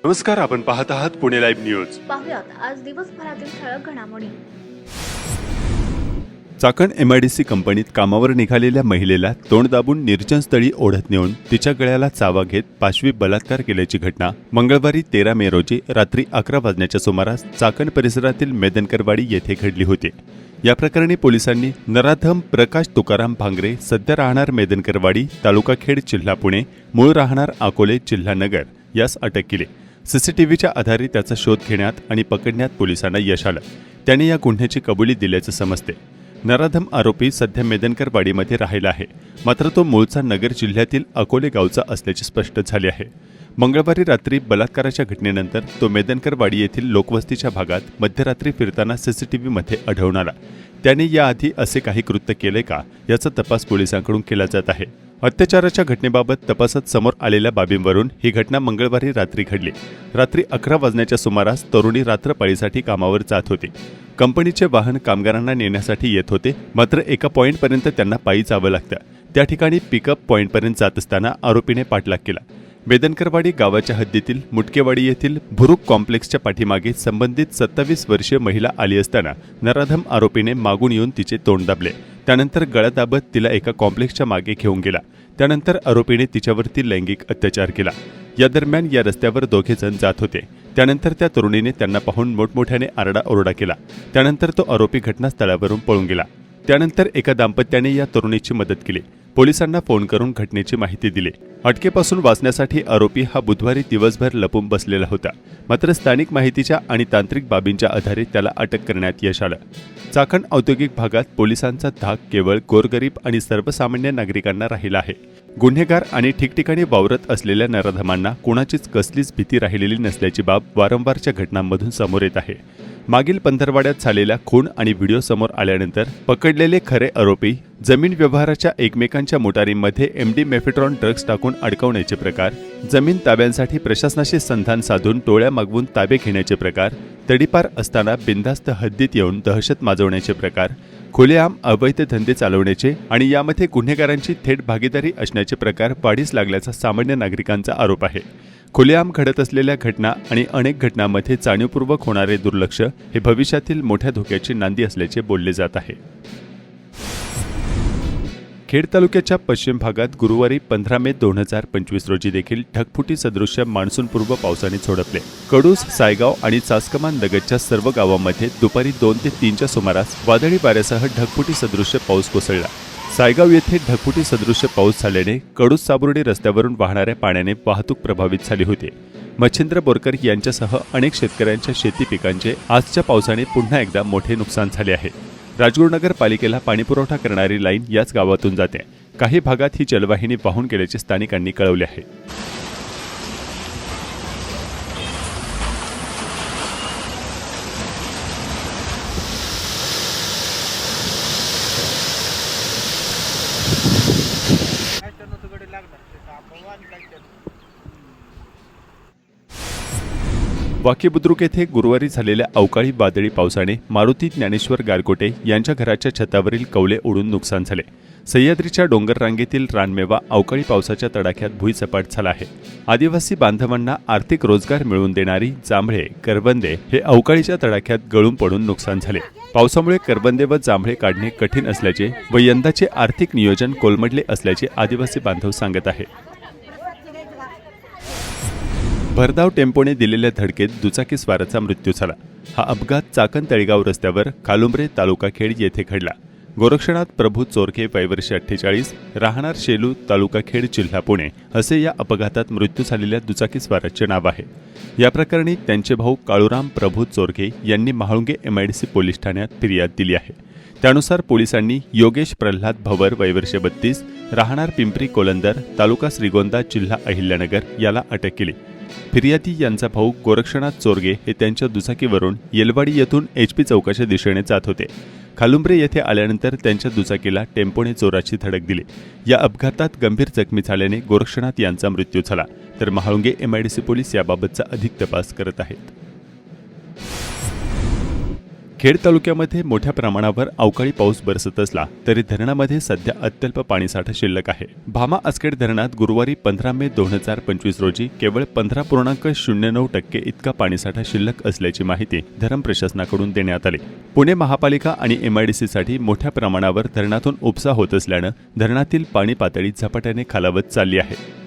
नमस्कार, आपण पाहत आहात पुणे लाईव्ह न्यूज. पाहुयात आज दिवसभरातील ठळक घडामोडी. चाकण MIDC कंपनीत कामावर निघालेल्या महिलेला तोंड दाबून निर्जनस्थळी ओढत नेऊन तिच्या गळ्याला चावा घेत पाशवी बलात्कार केल्याची घटना मंगळवारी 13 मे रोजी रात्री 11 वाजण्याच्या सुमारास चाकण परिसरातील मेदनकरवाडी येथे घडली होती. या प्रकरणी पोलिसांनी नराधम प्रकाश तुकाराम भांगरे, सध्या राहणार मेदनकरवाडी, तालुका खेड, जिल्हा पुणे, मूळ राहणार अकोले, जिल्हा नगर यास अटक केली. CCTVच्या आधारे त्याचा शोध घेण्यात आणि पकडण्यात पोलिसांना यश आलं. त्याने या गुन्ह्याची कबुली दिल्याचं समजते. नराधम आरोपी सध्या मेदनकरवाडीमध्ये राहिला आहे, मात्र तो मूळचा नगर जिल्ह्यातील अकोले गावचा असल्याचे स्पष्ट झाले आहे. मंगळवारी रात्री बलात्काराच्या घटनेनंतर तो मेदनकरवाडी येथील लोकवस्तीच्या भागात मध्यरात्री फिरताना CCTVमध्ये आढळून आला. त्याने याआधी असे काही कृत्य केले का याचा तपास पोलिसांकडून केला जात आहे. अत्याचाराच्या घटनेबाबत तपासात समोर आलेल्या बाबींवरून ही घटना मंगळवारी रात्री घडली. रात्री 11 वाजण्याच्या सुमारास तरुणी रात्रपाळीसाठी कामावर जात होती. कंपनीचे वाहन कामगारांना नेण्यासाठी येत होते, मात्र एका पॉईंटपर्यंत त्यांना पायी जावं लागतं. त्या ठिकाणी पिकअप पॉईंटपर्यंत जात असताना आरोपीने पाठलाग केला. मेदनकरवाडी गावाच्या हद्दीतील मुटकेवाडी येथील भुरुक कॉम्प्लेक्सच्या पाठीमागे संबंधित 27 वर्षीय महिला आली असताना नराधम आरोपीने मागून येऊन तिचे तोंड दाबले. त्यानंतर गळा दाबत तिला एका कॉम्प्लेक्सच्या मागे घेऊन गेला. त्यानंतर आरोपीने तिच्यावरती लैंगिक अत्याचार केला. या दरम्यान या रस्त्यावर दोघे जण जात होते. त्यानंतर त्या तरुणीने त्यांना पाहून मोठमोठ्याने आरडाओरडा केला. त्यानंतर तो आरोपी घटनास्थळावरून पळून गेला. त्यानंतर एका दाम्पत्याने या तरुणीची मदत केली. पोलिसांना फोन करून घटनेची माहिती दिली. अटकेपासून वाचण्यासाठी आरोपी हा बुधवारी दिवसभर लपून बसलेला होता, मात्र स्थानिक माहितीच्या आणि तांत्रिक बाबींच्या आधारे त्याला अटक करण्यात यश आलं. चाकण औद्योगिक भागात पोलिसांचा धाक केवळ गोरगरीब आणि सर्वसामान्य नागरिकांना राहिला आहे. गुन्हेगार आणि ठिकठिकाणी वावरत असलेल्या नराधमांना कोणाचीच कसलीच भीती राहिलेली नसल्याची बाब वारंवारच्या घटनांमधून समोर येत आहे. मागील पंधरवाड्यात झालेल्या खून आणि व्हिडिओ समोर आल्यानंतर पकडलेले खरे आरोपी जमीन व्यवहाराच्या एकमेकांच्या मोटारींमध्ये MD मेफेट्रॉन ड्रग्ज टाकून अडकवण्याचे प्रकार, जमीन ताब्यांसाठी प्रशासनाशी संधान साधून टोळ्या मागवून ताबे घेण्याचे प्रकार, तडीपार असताना बिनधास्त हद्दीत येऊन दहशत माजवण्याचे प्रकार, खुलेआम अवैध धंदे चालवण्याचे आणि यामध्ये गुन्हेगारांची थेट भागीदारी असण्याचे प्रकार वाढीस लागल्याचा सामान्य नागरिकांचा आरोप आहे. खुलेआम घडत असलेल्या घटना आणि अनेक घटनांमध्ये जाणीवपूर्वक होणारे दुर्लक्ष हे भविष्यातील मोठ्या धोक्याची नांदी असल्याचे बोलले जात आहे. खेड तालुक्याच्या पश्चिम भागात गुरुवारी 15 मे 2025 रोजी देखील ढगफुटी सदृश्य मान्सूनपूर्व पावसाने झोडपले. कडूस, सायगाव आणि चासकमान लगतच्या सर्व गावांमध्ये दुपारी 2 ते 3च्या सुमारास वादळी वाऱ्यासह ढगफुटी सदृश्य पाऊस कोसळला. सायगाव येथे ढगफुटी सदृश्य पाऊस झाल्याने कडूस साबुर्डी रस्त्यावरून वाहणाऱ्या पाण्याने वाहतूक प्रभावित झाली होती. मच्छिंद्र बोरकर यांच्यासह अनेक शेतकऱ्यांच्या शेती पिकांचे आजच्या पावसाने पुन्हा एकदा मोठे नुकसान झाले आहे. राजगुरुनगर पालिकेला पाणीपुरवठा करणारी लाईन याच गावातून जाते. काही भागात ही जलवाहिनी वाहून गेल्याचे स्थानिकांनी कळवले आहे. वाकी बुद्रुक येथे गुरुवारी झालेल्या अवकाळी वादळी पावसाने मारुती ज्ञानेश्वर गारगोटे यांच्या घराच्या छतावरील कौले उडून नुकसान झाले. सह्याद्रीच्या डोंगर रांगेतील रानमेवा अवकाळी पावसाच्या तडाख्यात भुईसपाट झाला आहे. आदिवासी बांधवांना आर्थिक रोजगार मिळवून देणारी जांभळे, करवंदे हे अवकाळीच्या तडाख्यात गळून पडून नुकसान झाले. पावसामुळे करवंदे व जांभळे काढणे कठीण असल्याचे व यंदाचे आर्थिक नियोजन कोलमडले असल्याचे आदिवासी बांधव सांगत आहेत. भरधाव टेम्पोने दिलेल्या धडकेत दुचाकीस्वाराचा मृत्यू झाला. हा अपघात चाकण तळेगाव रस्त्यावर कालुंब्रे, तालुका खेड येथे घडला. गोरक्षनाथ प्रभू चोरके, वय वर्ष 48, राहणार शेलू, तालुका खेड, जिल्हा पुणे असे या अपघातात मृत्यू झालेल्या दुचाकीस्वाराचे नाव आहे. या प्रकरणी त्यांचे भाऊ काळूराम प्रभू चोरके यांनी महाळुंगे MIDC पोलीस ठाण्यात फिर्याद दिली आहे. त्यानुसार पोलिसांनी योगेश प्रल्हाद भवर, वय वर्ष 32, राहणार पिंपरी कोलंदर, तालुका श्रीगोंदा, जिल्हा अहिल्यानगर याला अटक केली. फिर्यादी यांचा भाऊ गोरक्षनाथ चोरगे हे त्यांच्या दुचाकीवरून येलवाडी येथून HP चौकाच्या दिशेने जात होते. खालुंब्रे येथे आल्यानंतर त्यांच्या दुचाकीला टेम्पोने जोराची धडक दिली. या अपघातात गंभीर जखमी झाल्याने गोरक्षनाथ यांचा मृत्यू झाला, तर महाळुंगे MIDC पोलीस याबाबतचा अधिक तपास करत आहेत. खेड तालुक्यामध्ये मोठ्या प्रमाणावर अवकाळी पाऊस बरसत असला तरी धरणामध्ये सध्या अत्यल्प पाणीसाठा शिल्लक आहे. भामा आसखेड धरणात गुरुवारी 15 मे 2025 रोजी केवळ 15.09% इतका पाणीसाठा शिल्लक असल्याची माहिती धरण प्रशासनाकडून देण्यात आली. पुणे महापालिका आणि MIDCसाठी मोठ्या प्रमाणावर धरणातून उपसा होत असल्यानं धरणातील पाणी पातळी झपाट्याने खालावत चालली आहे.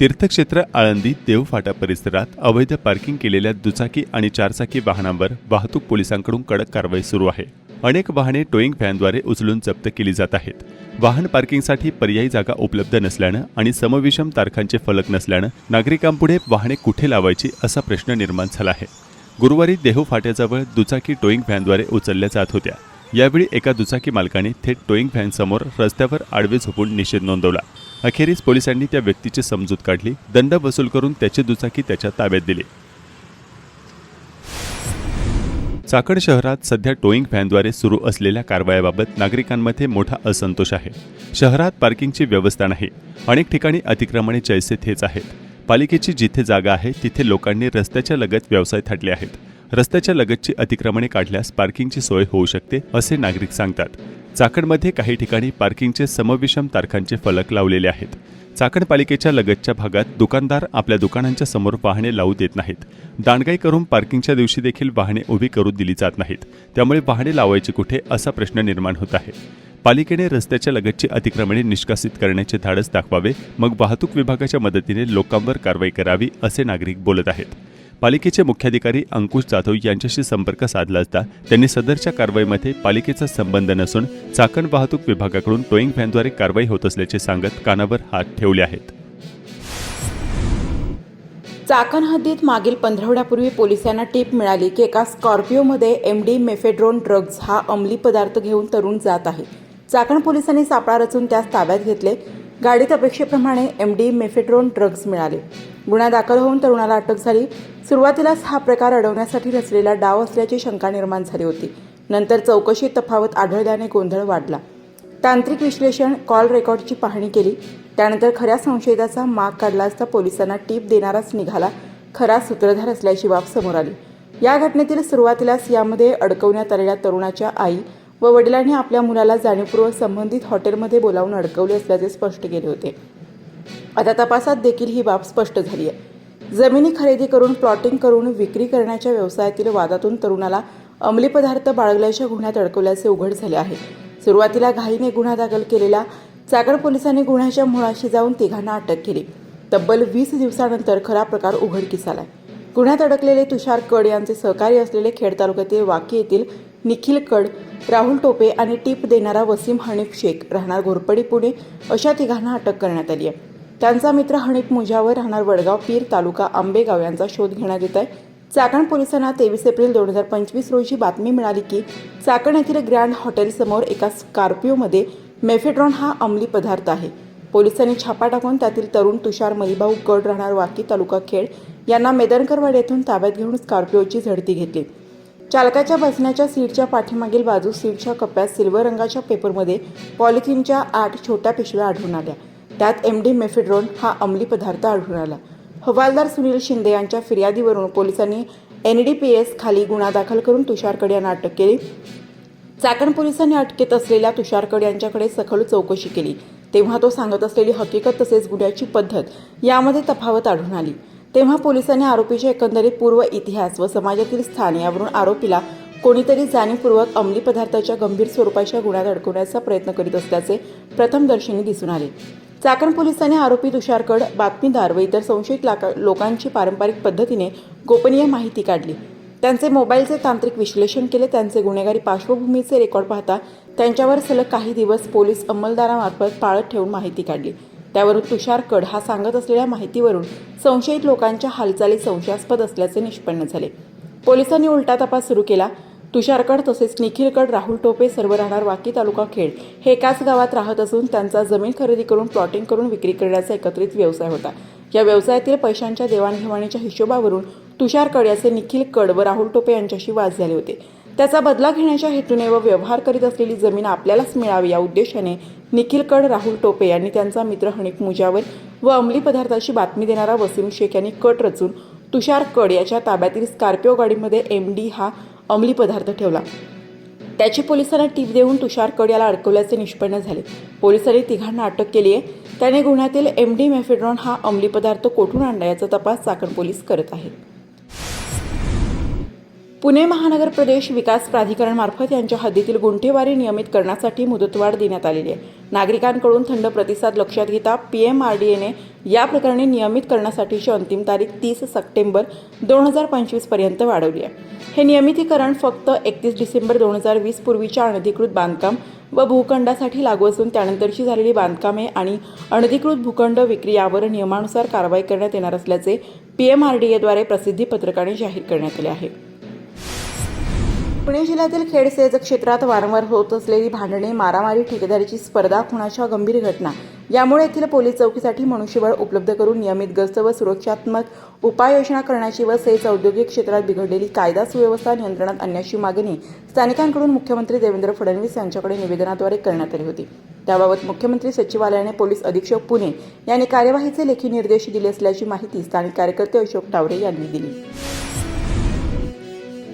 तीर्थक्षेत्र आळंदी देवफाटा परिसरात अवैध पार्किंग केलेल्या दुचाकी आणि चारचाकी वाहनांवर वाहतूक पोलिसांकडून कडक कारवाई सुरू आहे. अनेक वाहने टोईंग व्हॅनद्वारे उचलून जप्त केली जात आहेत. वाहन पार्किंगसाठी पर्यायी जागा उपलब्ध नसल्यानं आणि समविषम तारखांचे फलक नसल्यानं नागरिकांपुढे वाहने कुठे लावायची असा प्रश्न निर्माण झाला आहे. गुरुवारी देहू फाट्याजवळ दुचाकी टोईंग व्हॅनद्वारे उचलल्या जात होत्या. यावेळी एका दुचाकी मालकाने थेट टोईंग व्हॅनसमोर रस्त्यावर आडवे झोपून निषेध नोंदवला. अखेरीस पोलिसांनी त्या व्यक्तीची समजूत काढली, दंड वसूल करून त्याची दुचाकी त्याच्या ताब्यात दिली. चाकण शहरात सध्या टोईंग व्हॅनद्वारे सुरू असलेल्या कारवायाबाबत नागरिकांमध्ये मोठा असंतोष आहे. शहरात पार्किंगची व्यवस्था नाही. अनेक ठिकाणी अतिक्रमणे जैसे थेच आहेत. पालिकेची जिथे जागा आहे तिथे लोकांनी रस्त्याच्या लगत व्यवसाय थाटले आहेत. रस्त्याच्या लगतची अतिक्रमणे काढल्यास पार्किंगची सोय होऊ शकते असे नागरिक सांगतात. चाकणमध्ये काही ठिकाणी पार्किंगचे समविषम तारखांचे फलक लावलेले आहेत. चाकण पालिकेच्या लगतच्या भागात दुकानदार आपल्या दुकानांच्या समोर वाहने लावू देत नाहीत. दांडगाई करून पार्किंगच्या दिवशी देखील वाहने उभी करू दिली जात नाहीत. त्यामुळे वाहने लावायची कुठे असा प्रश्न निर्माण होत आहे. पालिकेने रस्त्याच्या लगतची अतिक्रमणे निष्कासित करण्याचे धाडस दाखवावे, मग वाहतूक विभागाच्या मदतीने लोकांवर कारवाई करावी असे नागरिक बोलत आहेत. पालिकेचे मुख्याधिकारी अंकुश जाधव यांच्याशी संपर्क साधला असता त्यांनी सदरच्या कारवाईमध्ये पालिकेचा संबंध नसून चाकण वाहतूक विभागाकडून टोईंग व्हॅनद्वारे कारवाई होत असल्याचे सांगत कानावर हात ठेवले आहेत. चाकण हद्दीत मागील 15 आठवड्यापूर्वी पोलिसांना टीप मिळाली की एका स्कॉर्पिओमध्ये MD मेफेड्रोन ड्रग्ज हा अंमली पदार्थ घेऊन तरुण जात आहे. चाकण पोलिसांनी सापळा रचून त्यास ताब्यात घेतले. गाडीत अपेक्षेप्रमाणे MD मेफेड्रोन ड्रग्ज मिळाले. गुन्हा दाखल होऊन तरुणाला अटक झाली. सुरुवातीलाच हा प्रकार अडवण्यासाठी रचलेला डाव असल्याची शंका निर्माण झाली होती. नंतर चौकशीत तफावत आढळल्याने गोंधळ वाढला. तांत्रिक विश्लेषण, कॉल रेकॉर्डची पाहणी केली. त्यानंतर खऱ्या संशयिताचा माग काढला असता पोलिसांना टीप देणाराच निघाला खरा सूत्रधार असल्याची बाब समोर आली. या घटनेतील सुरुवातीलाच यामध्ये अडकवण्यात आलेल्या तरुणाच्या आई व वडिलांनी आपल्या मुलाला जाणीवपूर्वक संबंधित हॉटेलमध्ये बोलावून अडकवले असल्याचे स्पष्ट केले होते. आता तपासात देखील ही बाब स्पष्ट झाली आहे. जमिनी खरेदी करून प्लॉटिंग करून विक्री करण्याच्या व्यवसायातील वादातून तरुणाला अंमली पदार्थ बाळगल्याच्या गुन्ह्यात अडकवल्याचे उघड झाले आहे. सुरुवातीला घाईने गुन्हा दाखल केलेला चाकण पोलिसांनी गुन्ह्याच्या मुळाशी जाऊन तिघांना अटक केली. तब्बल 20 दिवसानंतर खरा प्रकार उघडकीस आला. गुन्ह्यात अडकलेले तुषार कड यांचे सहकारी असलेले खेड तालुक्यातील वाकी येथील निखिल कड, राहुल टोपे आणि टीप देणारा वसीम हनीफ शेख राहणार घोरपडी पुणे अशा तिघांना अटक करण्यात आली आहे. त्यांचा मित्र हनीफ मुजावर राहणार वडगाव पीर तालुका आंबेगाव यांचा शोध घेण्यात येत आहे. चाकण पोलिसांना 23 एप्रिल 2025 रोजी बातमी मिळाली की चाकण येथील ग्रँड हॉटेलसमोर एका स्कॉर्पिओमध्ये मेफेड्रॉन हा अंमली पदार्थ आहे. पोलिसांनी छापा टाकून त्यातील तरुण तुषार मलिभाऊ कड राहणार वाकी तालुका खेड यांना मेदनकरवाड येथून ताब्यात घेऊन स्कॉर्पिओची झडती घेतली. चालकाच्या बसण्याच्या सीटच्या पाठीमागील बाजूस सीटच्या कप्प्यात सिल्वर रंगाच्या पेपरमध्ये पॉलिथिनच्या 8 छोट्या पिशव्या आढळून आल्या. त्यात MD मेफेड्रोन हा अंमली पदार्थ आढळून आला. हवालदार सुनील शिंदे यांच्या फिर्यादीवरून पोलिसांनी NDPS खाली गुन्हा दाखल करून तुषारकड यांना अटक केली. चाकण पोलिसांनी अटकेत असलेल्या तुषारकड यांच्याकडे सखोल चौकशी केली तेव्हा तो सांगत असलेली हकीकत तसेच गुन्ह्याची पद्धत यामध्ये तफावत आढळून आली. तेव्हा पोलिसांनी आरोपीचे एकंदरीत पूर्व इतिहास व समाजातील स्थान यावरून आरोपीला कोणीतरी जाणीवपूर्वक अंमली पदार्थाच्या गंभीर स्वरूपाच्या गुन्ह्यात अडकवण्याचा प्रयत्न करीत असल्याचे प्रथमदर्शनी दिसून आले. चाकण पोलिसांनी आरोपी तुषारकड, बातमीदार व इतर संशयित लोकांची पारंपरिक पद्धतीने गोपनीय माहिती काढली. त्यांचे मोबाईलचे तांत्रिक विश्लेषण केले. त्यांचे गुन्हेगारी पार्श्वभूमीचे रेकॉर्ड पाहता त्यांच्यावर सलग काही दिवस पोलीस अंमलदारामार्फत पाळत ठेवून माहिती काढली. त्यावरून तुषारकड हा सांगत असलेल्या माहितीवरून संशयित लोकांच्या हालचाली संशयास्पद असल्याचे निष्पन्न झाले. पोलिसांनी उलटा तपास सुरू केला. तुषारकड तसेच निखिलकड, राहुल टोपे सर्व राहणार वाकी तालुका खेड हे एकाच गावात राहत असून त्यांचा जमीन खरेदी करून प्लॉटिंग करून विक्री करण्याचा एकत्रित व्यवसाय होता. या व्यवसायातील पैशांच्या देवाणघेवाणीच्या हिशोबावरून तुषारकड याचे निखिल कड व राहुल टोपे यांच्याशी वाद झाले होते. त्याचा बदला घेण्याच्या हेतूने व व्यवहार करीत असलेली जमीन आपल्यालाच मिळावी या उद्देशाने निखिल कड, राहुल टोपे यांनी त्यांचा मित्र हनीफ मुजावर व अंमली पदार्थाची बातमी देणारा वसीम शेख यांनी कट रचून तुषार कड याच्या ताब्यातील स्कॉर्पिओ गाडीमध्ये MD हा अंमली पदार्थ ठेवला. त्याची पोलिसांना टीप देऊन तुषार कड याला अडकवल्याचे निष्पन्न झाले. पोलिसांनी तिघांना अटक केली आहे. त्याने गुन्ह्यातील MD मेफेड्रॉन हा अंमली पदार्थ कोठून आणला याचा तपास चाकण पोलीस करत आहेत. पुणे महानगर प्रदेश विकास प्राधिकरणमार्फत यांच्या हद्दीतील गुंठेवारी नियमित करण्यासाठी मुदतवाढ देण्यात आलेली आहे. नागरिकांकडून थंड प्रतिसाद लक्षात घेता PMRDAने या प्रकरणी नियमित करण्यासाठीची अंतिम तारीख 30 सप्टेंबर 2025 पर्यंत वाढवली आहे. हे नियमितीकरण फक्त 31 डिसेंबर 2020 पूर्वीच्या अनधिकृत बांधकाम व भूखंडासाठी लागू असून त्यानंतरची झालेली बांधकामे आणि अनधिकृत भूखंड विक्री यावर नियमानुसार कारवाई करण्यात येणार असल्याचे PMRDAद्वारे प्रसिद्धी पत्रकाने जाहीर करण्यात आले आहे. पुणे जिल्ह्यातील खेड क्षेत्रात वारंवार होत असलेली भांडणे, मारामारी, ठेकेदारीची स्पर्धा, खुनाच्या गंभीर घटना यामुळे येथील पोलीस चौकीसाठी मनुष्यबळ उपलब्ध करून नियमित गस्त व सुरक्षात्मक उपाययोजना करण्याची व सेज औद्योगिक क्षेत्रात बिघडलेली कायदा सुव्यवस्था नियंत्रणात आणण्याची मागणी स्थानिकांकडून मुख्यमंत्री देवेंद्र फडणवीस यांच्याकडे निवेदनाद्वारे करण्यात आली होती. त्याबाबत मुख्यमंत्री सचिवालयाने पोलीस अधीक्षक पुणे यांनी कार्यवाहीचे लेखी निर्देश दिले असल्याची माहिती स्थानिक कार्यकर्ते अशोक टावरे यांनी दिली.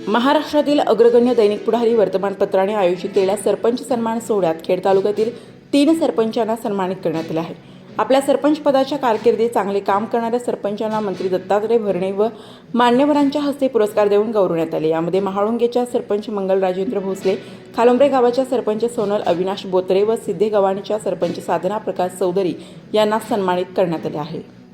महाराष्ट्रातील अग्रगण्य दैनिक पुढारी वर्तमानपत्राने आयोजित केलेल्या सरपंच सन्मान सोहळ्यात खेड तालुक्यातील 3 सरपंचांना सन्मानित करण्यात आले आहे. आपल्या सरपंच पदाच्या कारकिर्दीत चांगले काम करणाऱ्या सरपंचांना मंत्री दत्तात्रय भरणे व मान्यवरांच्या हस्ते पुरस्कार देऊन गौरवण्यात आले. यामध्ये महाळुंगेच्या सरपंच मंगल राजेंद्र भोसले, खालोंबरे गावाच्या सरपंच सोनल अविनाश बोत्रे व सिद्धे गव्हाणीच्या सरपंच साधना प्रकाश चौधरी यांना सन्मानित करण्यात आले आहे.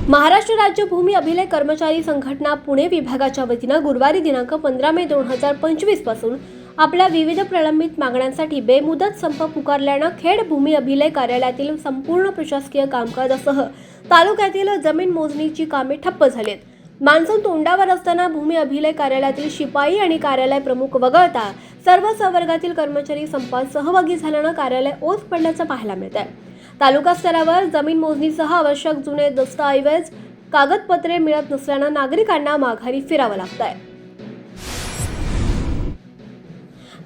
महाराष्ट्र राज्य भूमी अभिलेख कर्मचारी संघटना पुणे विभागाच्या वतीनं गुरुवारी दिनांक 15 मे 2025 पासून आपल्या विविध प्रलंबित मागण्यांसाठी बेमुदत संप पुकारल्यानं खेड भूमी अभिलेख कार्यालयातील संपूर्ण प्रशासकीय कामकाजासह तालुक्यातील जमीन मोजणीची कामे ठप्प झाली आहेत. मान्सून तोंडावर असताना भूमी अभिलेख कार्यालयातील शिपाई आणि कार्यालय प्रमुख वगळता सर्व संवर्गातील कर्मचारी संपात सहभागी झाल्यानं कार्यालय ओस पडल्याचं पाहायला मिळत आहे. तालुका स्तरावर जमीन मोजणीसह आवश्यक जुने दस्तऐवज कागदपत्रे मिळत नसल्यानं नागरिकांना माघारी फिरावं लागतंय.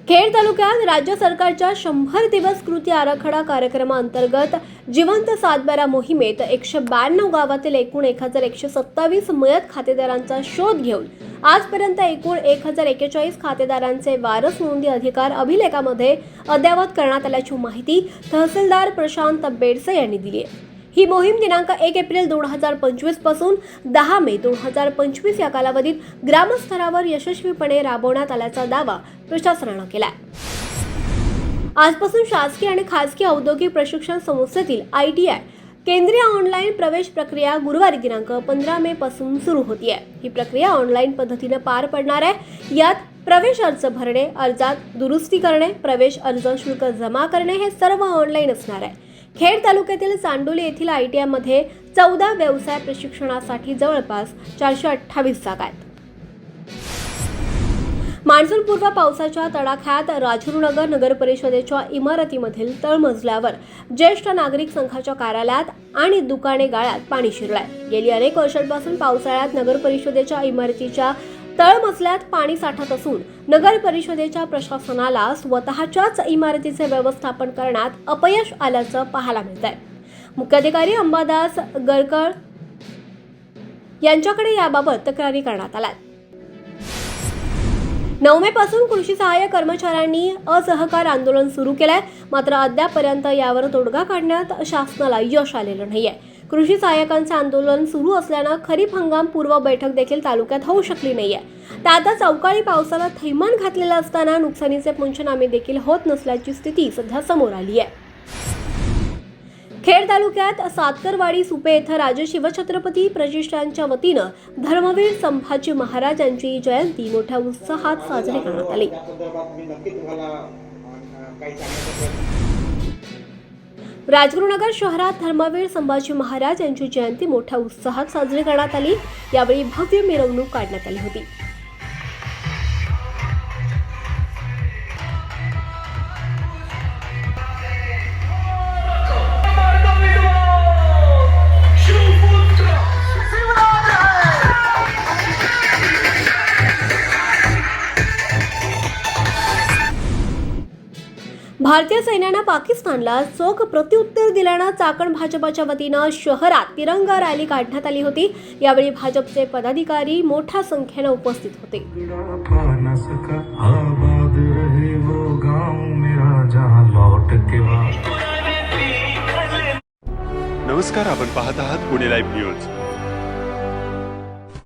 खेड तालुक्यात राज्य सरकारच्या 100 दिवस कृती आराखडा कार्यक्रमाअंतर्गत जिवंत सातबारा मोहिमेत 192 गावातील एकूण 1127 मयत खातेदारांचा शोध घेऊन आजपर्यंत एकूण 1041 खातेदारांचे वारस नोंदी अधिकार अभिलेखामध्ये अद्ययावत करण्यात आल्याची माहिती तहसीलदार प्रशांत बेडसे यांनी दिली आहे. ही मोहीम दिनांक 1 एप्रिल 2025 पासून 10 मे 2025 या कालावधीत ग्रामस्तरावर यशस्वीपणे राबवण्यात आल्याचा दावा प्रशासनानं केलाय. आजपासून शासकीय आणि खासगी औद्योगिक प्रशिक्षण संस्थेतील ITI केंद्रीय ऑनलाईन प्रवेश प्रक्रिया गुरुवारी दिनांक 15 मे पासून सुरू होती आहे. ही प्रक्रिया ऑनलाईन पद्धतीने पार पडणार आहे. यात प्रवेश अर्ज भरणे, अर्जात दुरुस्ती करणे, प्रवेश अर्ज शुल्क जमा करणे हे सर्व ऑनलाईन असणार आहे. खेड तालुक्यातील चांडोली येथील ITI मध्ये 14 व्यवसाय प्रशिक्षणासाठी जवळपास 428 जागा आहेत. मान्सूनपूर्व पावसाच्या तडाख्यात राजगुरुनगर नगर परिषदेच्या इमारतीमधील तळमजल्यावर ज्येष्ठ नागरिक संघाच्या कार्यालयात आणि दुकाने गाळ्यात पाणी शिरलंय. गेली अनेक वर्षांपासून पावसाळ्यात नगर परिषदेच्या इमारतीच्या तळमजल्यात पाणी साठत असून नगर परिषदेच्या प्रशासनाला स्वतःच्याच इमारतीचे व्यवस्थापन करण्यात अपयश आल्याचं पाहायला मिळत आहे. मुख्याधिकारी अंबादास गरकळ यांच्याकडे याबाबत तक्रारी करण्यात आल्या. 9 मे पासून कृषी सहाय्यक कर्मचाऱ्यांनी असहकार आंदोलन सुरू केलंय. मात्र अद्यापपर्यंत यावर तोडगा काढण्यात शासनाला यश आलेलं नाहीये. कृषी सहाय्यकांचे आंदोलन सुरू असल्यानं खरीप हंगाम पूर्व बैठक देखील तालुक्यात होऊ शकली नाहीये. त्यातच अवकाळी पावसाला थैमान घातलेलं असताना नुकसानीचे पंचनामे देखील होत नसल्याची स्थिती सध्या समोर आली आहे. खेड तालुक्यात सातकरवाडी सुपे येथे राजे शिवछत्रपती प्रतिष्ठानच्या वतीनं धर्मवीर संभाजी महाराज यांची जयंती मोठ्या उत्साहात साजरी करण्यात आली. राजगुरुनगर शहरात धर्मवीर संभाजी महाराज यांची जयंती मोठ्या उत्साहात साजरी करण्यात आली. यावेळी भव्य मिरवणूक काढण्यात आली होती. भारतीय सैन्यानं पाकिस्तानला चोख प्रत्युत्तर दिल्यानं चाकण भाजपाच्या वतीनं शहरात तिरंगा रॅली काढण्यात आली होती। यावेळी भाजपचे पदाधिकारी मोठ्या संख्येनं उपस्थित होते। नमस्कार, आपण पाहत आहात पुणे लाईव्ह न्यूज।